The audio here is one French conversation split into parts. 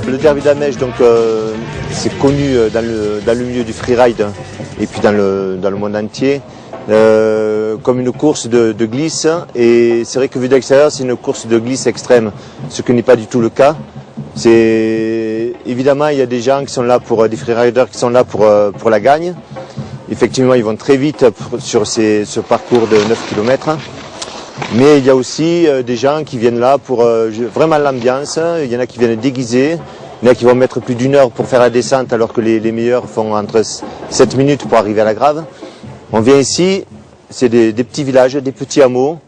Le derby de la Mèche, donc c'est connu dans le milieu du freeride et puis dans le monde entier comme une course de glisse, et c'est vrai que vu d'extérieur c'est une course de glisse extrême, ce qui n'est pas du tout le cas. Évidemment il y a des gens qui sont là des freeriders qui sont là pour la gagne. Effectivement ils vont très vite sur ce parcours de 9 km. Mais il y a aussi des gens qui viennent là pour vraiment l'ambiance. Il y en a qui viennent déguisés, il y en a qui vont mettre plus d'1 heure pour faire la descente alors que les meilleurs font entre 7 minutes pour arriver à la Grave. On vient ici, c'est des petits villages, des petits hameaux,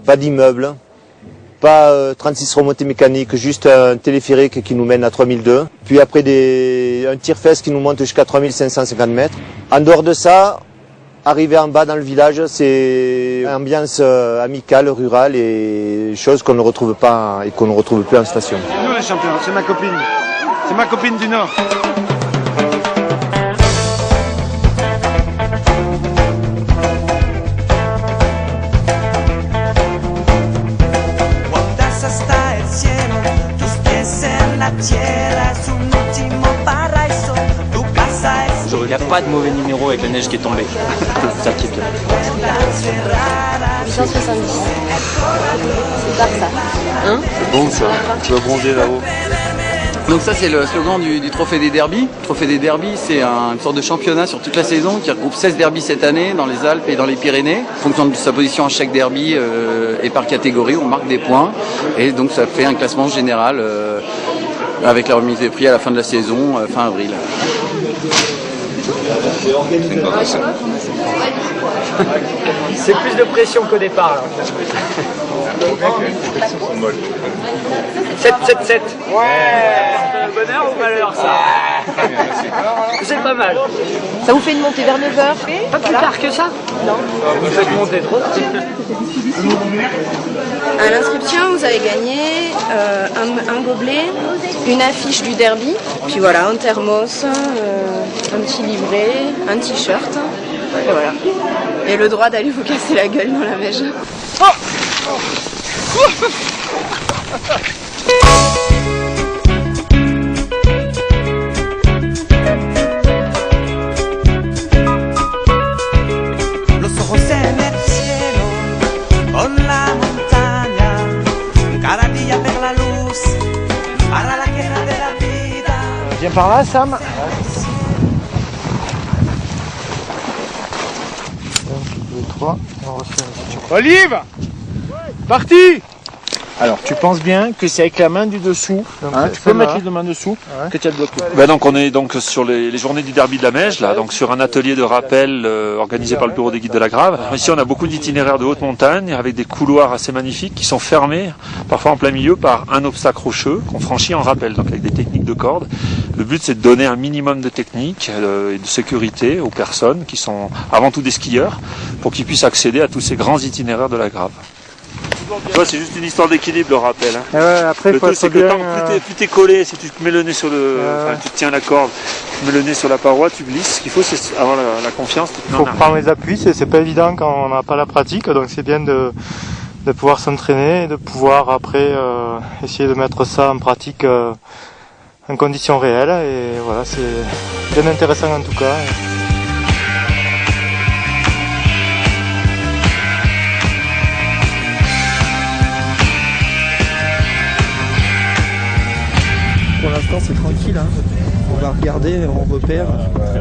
pas d'immeubles, pas 36 remontées mécaniques, juste un téléphérique qui nous mène à 3002. Puis après un tir-fesse qui nous monte jusqu'à 3550 mètres. En dehors de ça, arriver en bas dans le village, c'est ambiance amicale, rurale et chose qu'on ne retrouve pas et qu'on ne retrouve plus en station. Nous les champions, c'est ma copine du Nord. Il n'y a pas de mauvais numéro avec la neige qui est tombée. C'est ça qui est bien. 870. C'est pas ça. Hein? C'est bon ça. Tu vas bronzer là-haut. Donc ça c'est le slogan du Trophée des Derbys. Le Trophée des Derbys, c'est une sorte de championnat sur toute la saison qui regroupe 16 derbys cette année dans les Alpes et dans les Pyrénées. En fonction de sa position à chaque derby et par catégorie, on marque des points. Et donc ça fait un classement général avec la remise des prix à la fin de la saison, fin avril. C'est plus de pression qu'au départ là. 7-7-7. Ouais. Bonheur ou malheur ça? C'est pas mal. Ça vous fait une montée vers 9h? Pas plus tard que ça? Non. Vous faites monter trop. À l'inscription, vous avez gagné un gobelet, une affiche du derby, puis voilà, un thermos, un petit livret, un t-shirt, et voilà. Et le droit d'aller vous casser la gueule dans la Mèche. Viens par là, Sam. Olive, parti. Alors, tu penses bien que c'est avec la main du dessous, hein, tu peux mettre les deux mains dessous, que tu as le doigt tout. Ben donc on est donc sur les journées du derby de la Mèche, là, donc sur un atelier de rappel organisé par le bureau des guides de la Grave. Ici on a beaucoup d'itinéraires de haute montagne avec des couloirs assez magnifiques qui sont fermés, parfois en plein milieu, par un obstacle rocheux qu'on franchit en rappel, donc avec des techniques de corde. Le but c'est de donner un minimum de technique et de sécurité aux personnes qui sont avant tout des skieurs pour qu'ils puissent accéder à tous ces grands itinéraires de la Grave. C'est juste une histoire d'équilibre le rappel. Hein. Ouais, après, le truc c'est que plus t'es collé, si tu mets le nez sur tu tiens la corde, tu mets le nez sur la paroi, tu glisses. Ce qu'il faut c'est avoir la confiance. Il faut prendre les appuis, c'est pas évident quand on n'a pas la pratique, donc c'est bien de pouvoir s'entraîner et de pouvoir après essayer de mettre ça en pratique en conditions réelles. Et voilà, c'est bien intéressant en tout cas. Pour l'instant c'est tranquille, hein. On va regarder, on repère,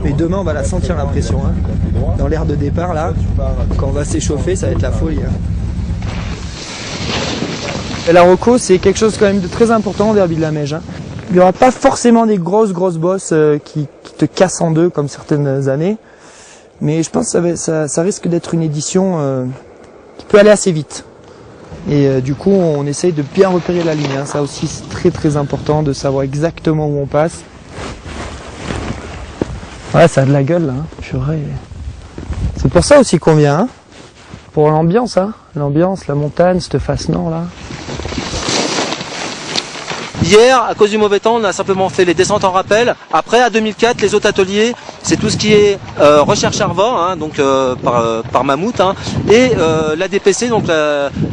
mais demain on va la sentir la pression, hein. Dans l'air de départ là, quand on va s'échauffer ça va être la folie, hein. Et la reco c'est quelque chose quand même de très important au derby de la Mèche, hein. Il n'y aura pas forcément des grosses bosses qui te cassent en deux comme certaines années, mais je pense que ça risque d'être une édition qui peut aller assez vite. Et du coup, on essaye de bien repérer la ligne, hein. Ça aussi, c'est très important de savoir exactement où on passe. Ouais, ça a de la gueule, là, hein. Purée. C'est pour ça aussi qu'on vient, hein. Pour l'ambiance, hein. L'ambiance, la montagne, cette face nord, là. Hier, à cause du mauvais temps, on a simplement fait les descentes en rappel. Après, à 2004, les autres ateliers, c'est tout ce qui est recherche ARVA, hein, donc par Mammouth, hein, et l'ADPC, donc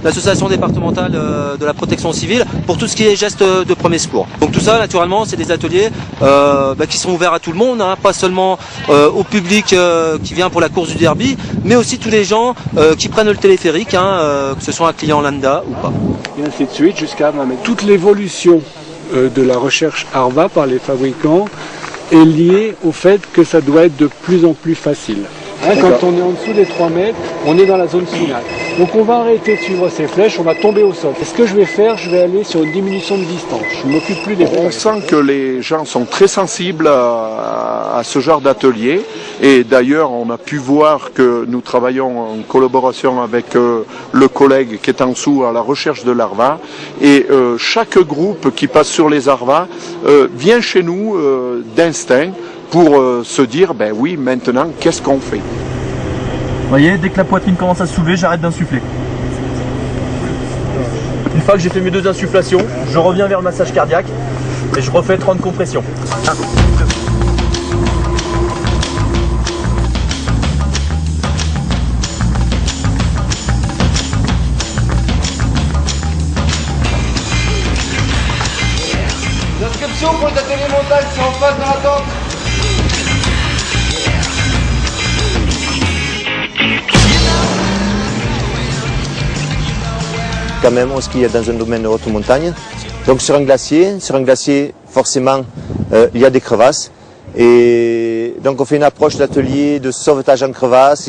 l'association départementale de la protection civile, pour tout ce qui est gestes de premier secours. Donc tout ça, naturellement, c'est des ateliers qui sont ouverts à tout le monde, hein, pas seulement au public qui vient pour la course du derby, mais aussi tous les gens qui prennent le téléphérique, hein, que ce soit un client lambda ou pas. Et ainsi de suite, jusqu'à toute l'évolution de la recherche ARVA par les fabricants est liée au fait que ça doit être de plus en plus facile. Hein, quand on est en dessous des 3 mètres, on est dans la zone finale. Donc on va arrêter de suivre ces flèches, on va tomber au sol. Et ce que je vais faire, je vais aller sur une diminution de distance. Je ne m'occupe plus des flèches. On sent que les gens sont très sensibles à ce genre d'atelier. Et d'ailleurs, on a pu voir que nous travaillons en collaboration avec le collègue qui est en dessous à la recherche de larvas. Et chaque groupe qui passe sur les larvas vient chez nous d'instinct pour se dire, ben oui, maintenant, qu'est-ce qu'on fait? Vous voyez, dès que la poitrine commence à se soulever, j'arrête d'insuffler. Une fois que j'ai fait mes 2 insufflations, je reviens vers le massage cardiaque et je refais 30 compressions. 1, 2. L'inscription pour les ateliers montagne, c'est en face dans la tente. Quand même, on skie dans un domaine de haute montagne. Donc sur un glacier, forcément, il y a des crevasses. Et donc on fait une approche d'atelier de sauvetage en crevasses.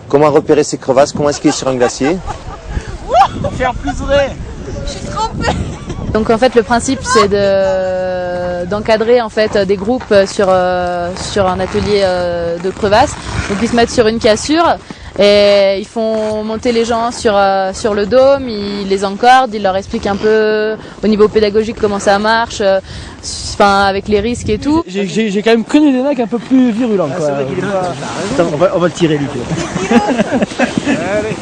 Comment repérer ces crevasses, comment skier sur un glacier. Faire plus vrai. Je suis trompée. Donc en fait le principe c'est d'encadrer en fait des groupes sur un atelier de crevasses. Donc ils se mettent sur une cassure. Et ils font monter les gens sur le dôme, ils les encordent, ils leur expliquent un peu au niveau pédagogique comment ça marche, avec les risques et tout. J'ai quand même connu des mecs un peu plus virulents. Quoi. Attends, on va le tirer lui. Allez.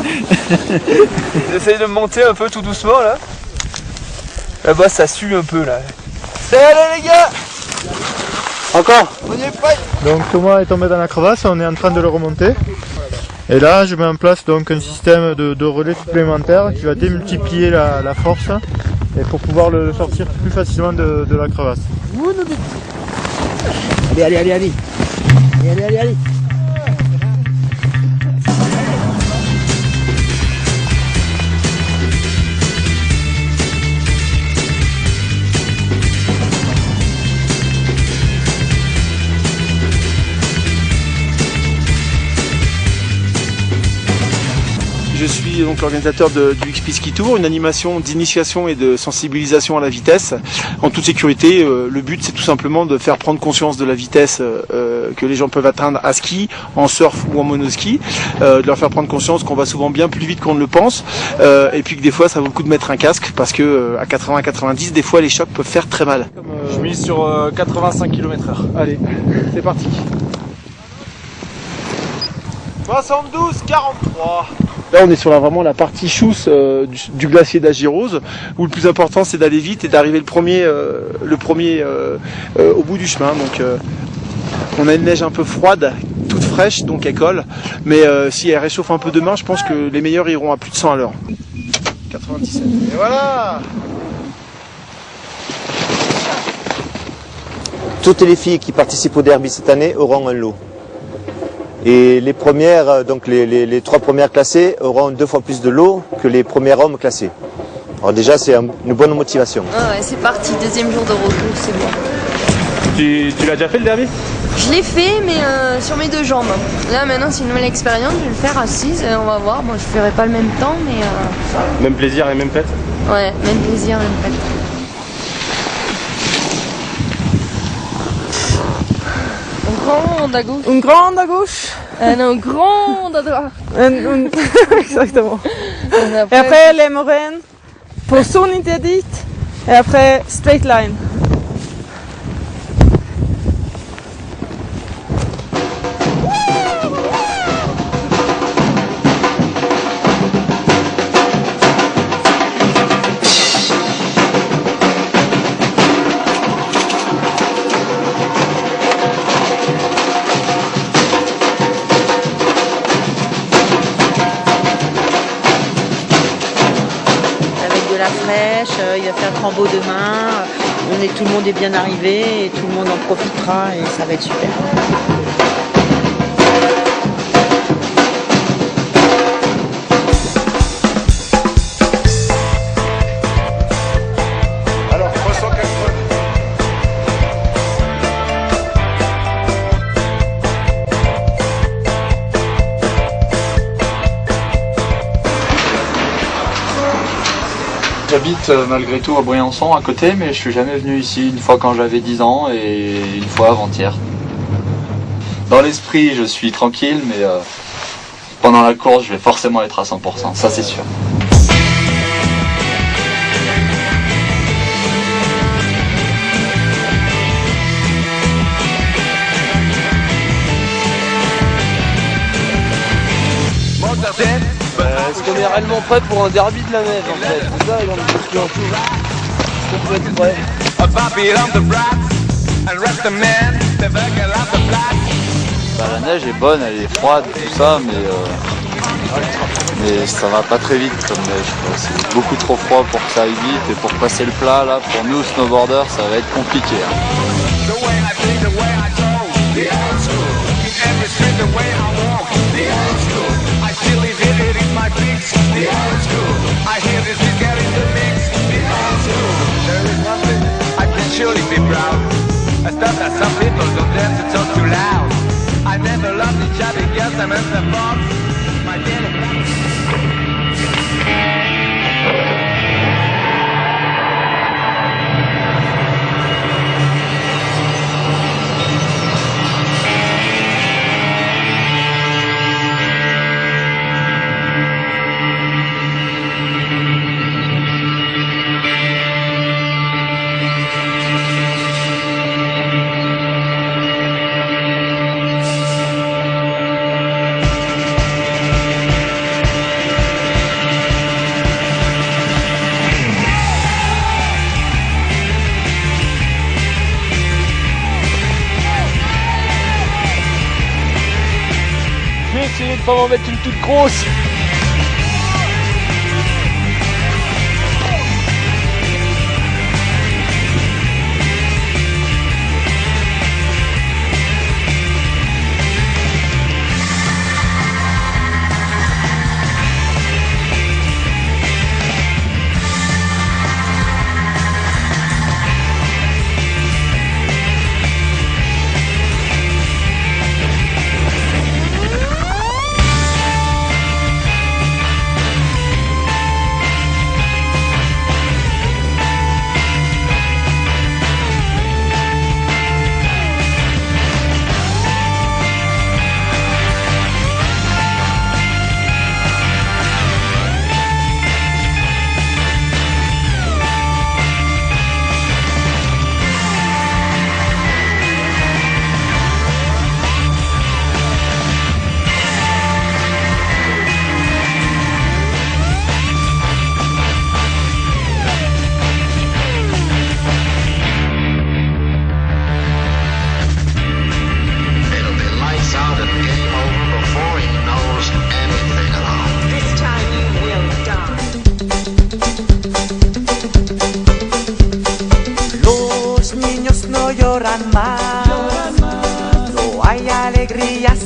J'essaye de me monter un peu tout doucement là. Là-bas ça sue un peu là. Allez les gars. Encore. On y est prêt. Donc Thomas est tombé dans la crevasse, on est en train de le remonter. Et là, je mets en place donc un système de relais supplémentaire qui va démultiplier la force et pour pouvoir le sortir plus facilement de la crevasse. Allez. Je suis donc l'organisateur du XP Ski Tour, une animation d'initiation et de sensibilisation à la vitesse. En toute sécurité, le but c'est tout simplement de faire prendre conscience de la vitesse que les gens peuvent atteindre à ski, en surf ou en monoski, de leur faire prendre conscience qu'on va souvent bien plus vite qu'on ne le pense, et puis que des fois ça vaut le coup de mettre un casque parce que à 80-90, des fois les chocs peuvent faire très mal. Je mise sur 85 km/h. Allez, c'est parti. 72-43. Là, on est sur vraiment la partie chousse du glacier d'Agirose, où le plus important c'est d'aller vite et d'arriver le premier au bout du chemin. Donc, on a une neige un peu froide, toute fraîche, donc elle colle. Mais si elle réchauffe un peu demain, je pense que les meilleurs iront à plus de 100 à l'heure. 97. Et voilà. Toutes les filles qui participent au derby cette année auront un lot. Et les premières, donc les 3 premières classées auront 2 fois plus de lot que les premiers hommes classés. Alors déjà c'est une bonne motivation. Ah ouais, c'est parti, 2e jour de retour, c'est bon. Tu l'as déjà fait le derby? Je l'ai fait mais sur mes 2 jambes. Là maintenant c'est une nouvelle expérience, je vais le faire assise, on va voir. Bon je ferai pas le même temps mais... Même plaisir et même fête? Ouais, même plaisir, même fête. Une grande à gauche. Un grand à droite. Exactement. Et après les moraines pour zone interdite. Et après straight line. faire le Trambeau demain. Tout le monde est bien arrivé et tout le monde en profitera et ça va être super. J'habite malgré tout à Briançon à côté, mais je suis jamais venu ici, une fois quand j'avais 10 ans et une fois avant-hier. Dans l'esprit, je suis tranquille, mais pendant la course, je vais forcément être à 100%, ça c'est sûr. Est-ce qu'on est réellement prêt pour un derby de la neige en fait? C'est ça la grande question. Est-ce qu'on peut être prêt? La neige est bonne, elle est froide, tout ça, mais ça va pas très vite comme neige. C'est beaucoup trop froid pour que ça aille vite et pour passer le plat, là, pour nous snowboarders, ça va être compliqué. Je vais essayer de pas m'en mettre une toute grosse.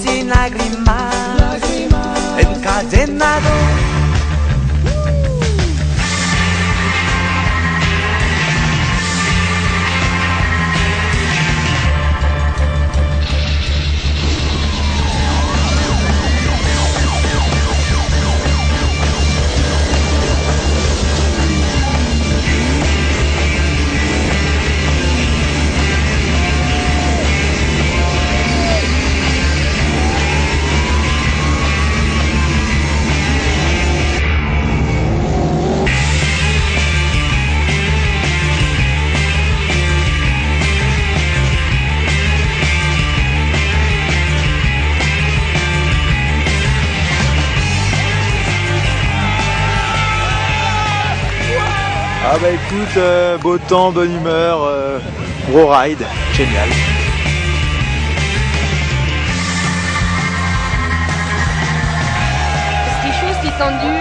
Sin lágrimas, encadenado. Ah bah écoute, beau temps, bonne humeur, gros ride, génial. C'était chaud, c'était tendu,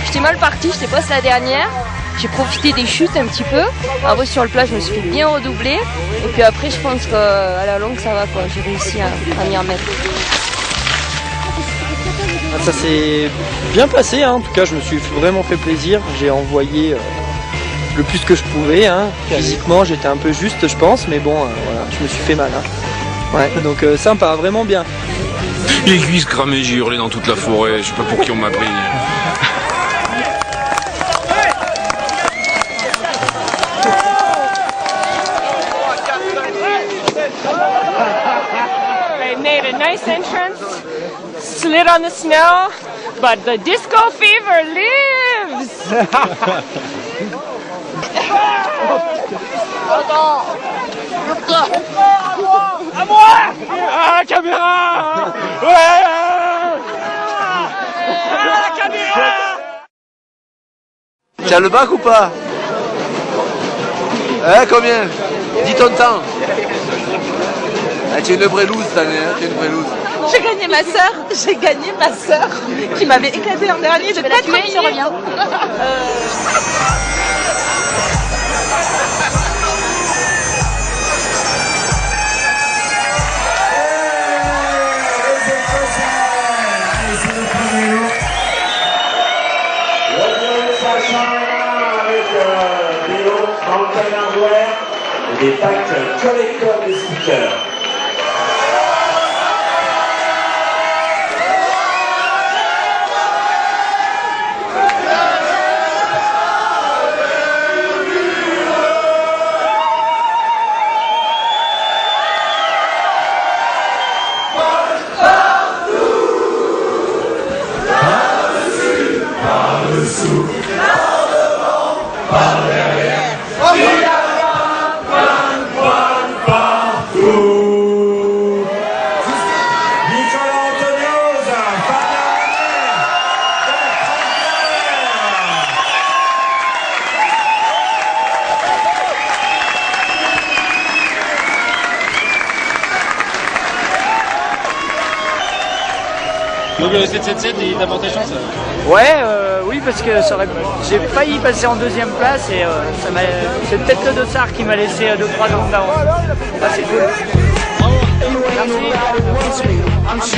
j'étais mal parti, je sais pas si c'est la dernière. j'ai profité des chutes un petit peu. Après sur le plat je me suis fait bien redoubler. Et puis après je pense qu'à la longue ça va quoi. J'ai réussi à m'y remettre. Ça s'est bien passé, hein. En tout cas je me suis vraiment fait plaisir. J'ai envoyé le plus que je pouvais. Hein. Physiquement j'étais un peu juste je pense, mais bon voilà, je me suis fait mal. Hein. Ouais, donc sympa, vraiment bien. Les cuisses cramées, j'ai hurlé dans toute la forêt, je sais pas pour qui on m'a pris. They made a nice entrance, slid on the snow, but the disco fever lives! À moi! Ah, la caméra! Ouais! Ah, la caméra! Tiens le bac ou pas? Hein, combien? Dis ton temps. Ah, tu es une vraie loose cette année, hein? Tu es une vraie loose. J'ai gagné ma sœur qui m'avait éclaté l'an dernier. Je vais la tuer, je reviens. Des packs collecteurs de stickers. Par dessous, par devant, par derrière. Donc le 7-7-7, il t'a porté chance? Oui, parce que j'ai failli passer en deuxième place et c'est peut-être le dossard qui m'a laissé 2-3 ans d'avance. Ah, c'est cool. Merci.